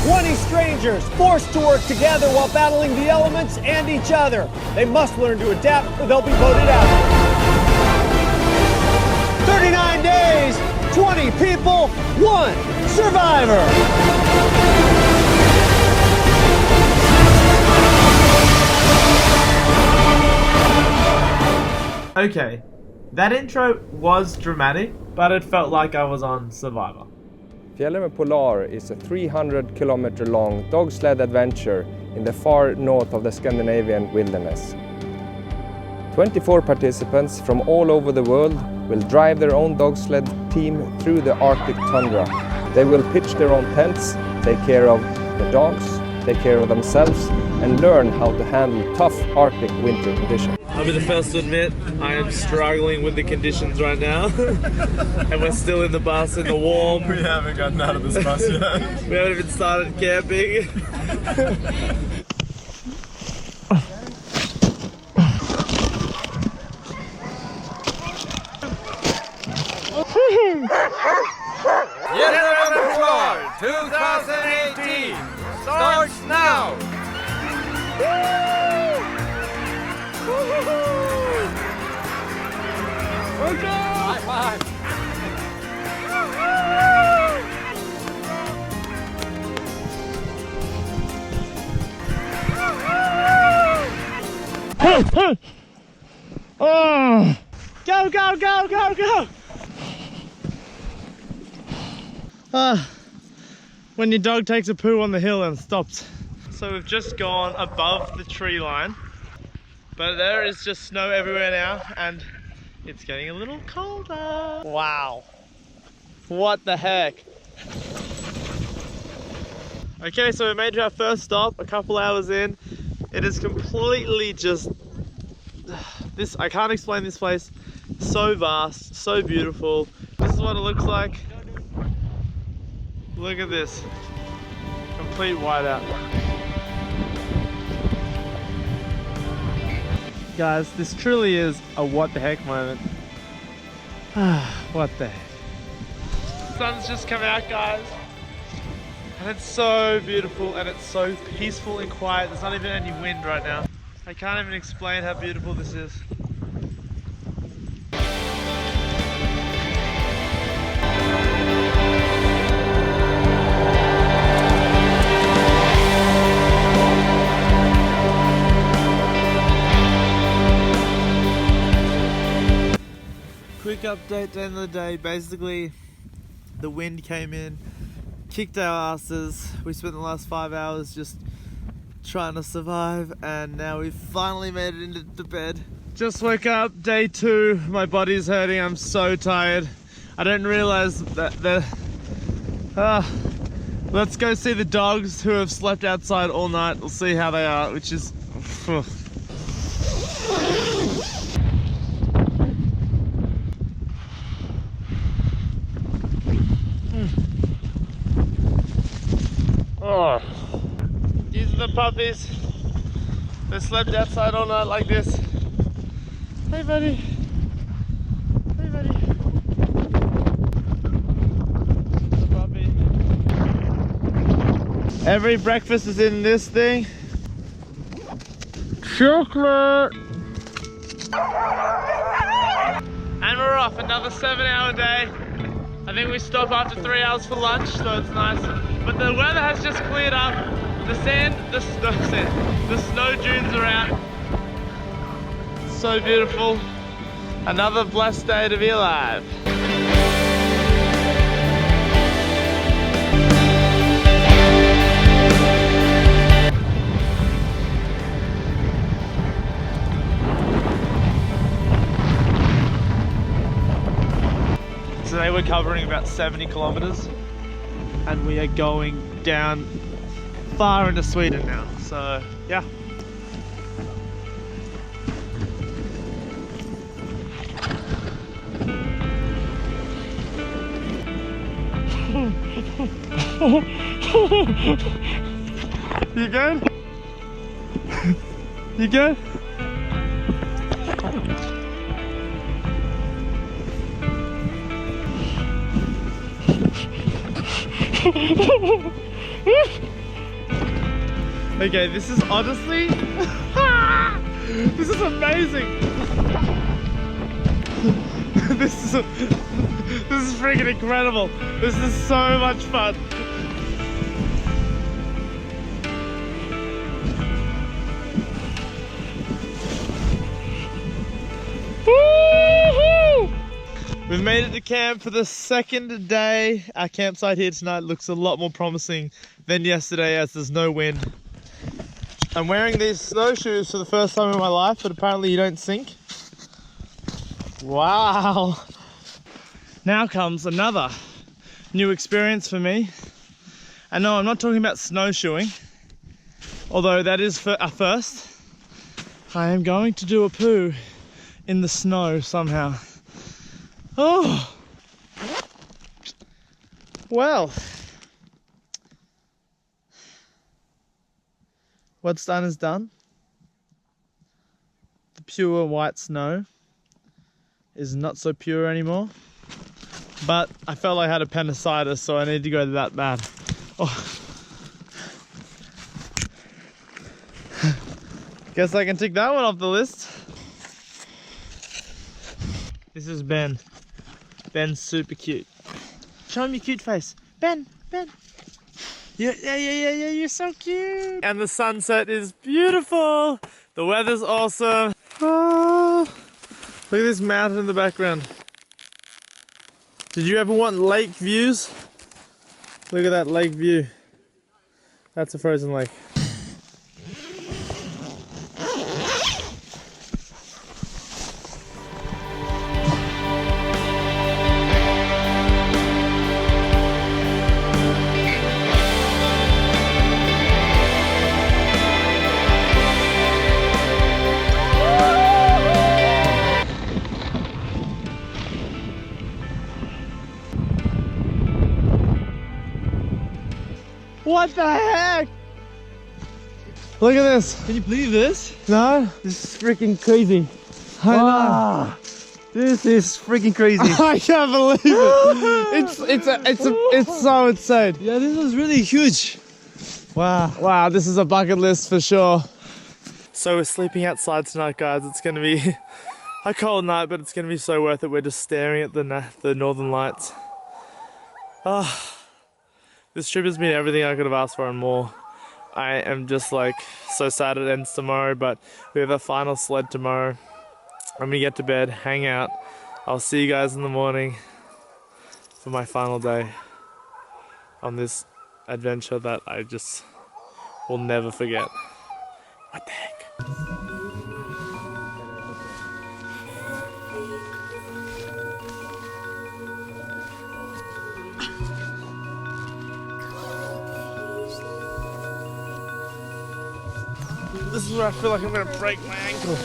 20 strangers forced to work together while battling the elements and each other. They must learn to adapt or they'll be voted out. 39 days, 20 people, 1 survivor. Okay, that intro was dramatic, but it felt like I was on Survivor. Fjallraven Polar is a 300-kilometer long dog sled adventure in the far north of the Scandinavian wilderness. 24 participants from all over the world will drive their own dog sled team through the Arctic tundra. They will pitch their own tents, take care of the dogs, take care of themselves, and learn how to handle tough Arctic winter conditions. I'll be the first to admit, I am struggling with the conditions right now. And we're still in the bus in the warm. We haven't gotten out of this bus yet. We haven't even started camping. Fjallraven Polar 2018 starts now! High five! Oh! Go, go, go, go, go! When your dog takes a poo on the hill and stops. So we've just gone above the tree line, but there is just snow everywhere now and it's getting a little colder. Wow. What the heck? Okay, so we made it to our first stop a couple hours in. It is completely just, I can't explain this place. So vast, so beautiful. This is what it looks like. Look at this. Complete whiteout. Guys, this truly is a what the heck moment. What the heck. The sun's just come out, guys. And it's so beautiful and it's so peaceful and quiet. There's not even any wind right now. I can't even explain how beautiful this is. Quick update at the end of the day. Basically, the wind came in, kicked our asses. We spent the last 5 hours just trying to survive, and now we've finally made it into bed. Just woke up, day 2. My body's hurting. I'm so tired. I didn't realize that let's go see the dogs who have slept outside all night. We'll see how they are, which is oh. These are the puppies. They slept outside all night like this. Hey buddy. Hey buddy. The puppy. Every breakfast is in this thing. Chocolate. And we're off. Another 7-hour day. I think we stop after 3 hours for lunch, so it's nice. But the weather has just cleared up. The snow dunes are out. So beautiful. Another blessed day to be alive. Today we're covering about 70 kilometers and we are going down far into Sweden now, so yeah. You good? You good? Okay, this is honestly, this is amazing. This is freaking incredible. This is so much fun. Woo-hoo! We've made it to camp for the second day. Our campsite here tonight looks a lot more promising than yesterday as there's no wind. I'm wearing these snowshoes for the first time in my life, but apparently you don't sink. Wow. Now comes another new experience for me. And no, I'm not talking about snowshoeing, although that is a first. I am going to do a poo in the snow somehow. Oh, well, what's done is done. The pure white snow is not so pure anymore, but I felt I had appendicitis, so I need to go that bad. Oh. Guess I can tick that one off the list. This is Ben. Ben's super cute. Show him your cute face. Ben, Ben. Yeah, you're so cute. And the sunset is beautiful. The weather's awesome. Oh, look at this mountain in the background. Did you ever want lake views? Look at that lake view. That's a frozen lake. What the heck? Look at this. Can you believe this? No? This is freaking crazy. I know. This is freaking crazy. I can't believe it. It's so insane. Yeah, this is really huge. Wow. Wow, this is a bucket list for sure. So we're sleeping outside tonight, guys. It's gonna be a cold night, but it's gonna be so worth it. We're just staring at the northern lights. Oh. This trip has been everything I could have asked for and more. I am just like so sad it ends tomorrow, but we have a final sled tomorrow. I'm gonna get to bed, hang out. I'll see you guys in the morning for my final day on this adventure that I just will never forget. What the heck? This is where I feel like I'm gonna break my ankle.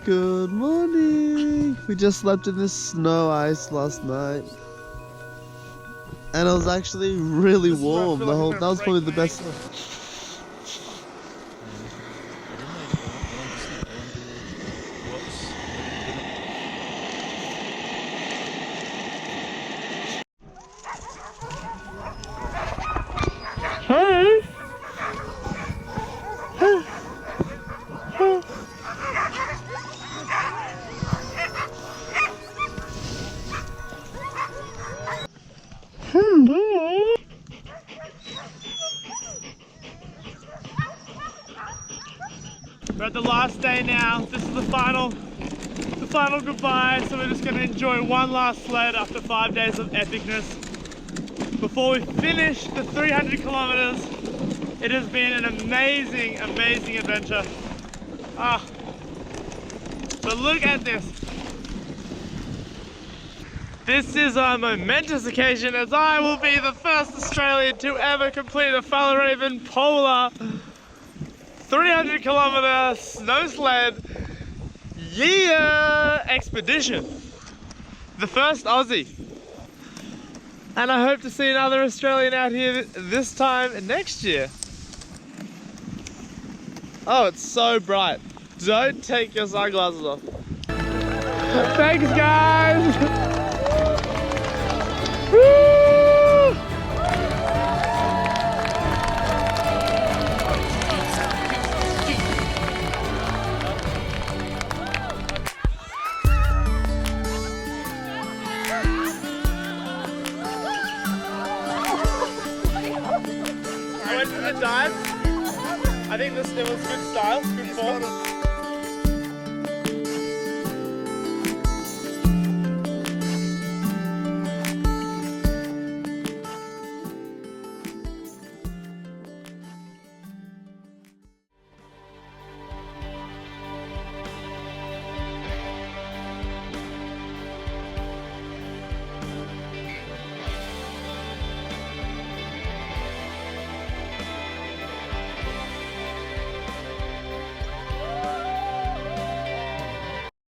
Good morning. We just slept in this snow ice last night, and it was actually really warm. That was probably the best. Hey. We're at the last day now. This is the final goodbye. So we're just gonna enjoy one last sled after 5 days of epicness. Before we finish the 300 kilometers, it has been an amazing, amazing adventure. But look at this. This is a momentous occasion as I will be the first Australian to ever complete a Fjallraven Polar 300 kilometer snow sled Yeah! Expedition. The first Aussie. And I hope to see another Australian out here this time next year. Oh, it's so bright. Don't take your sunglasses off. Thanks, guys! Woo! I went for the dive. I think it was good style, good form.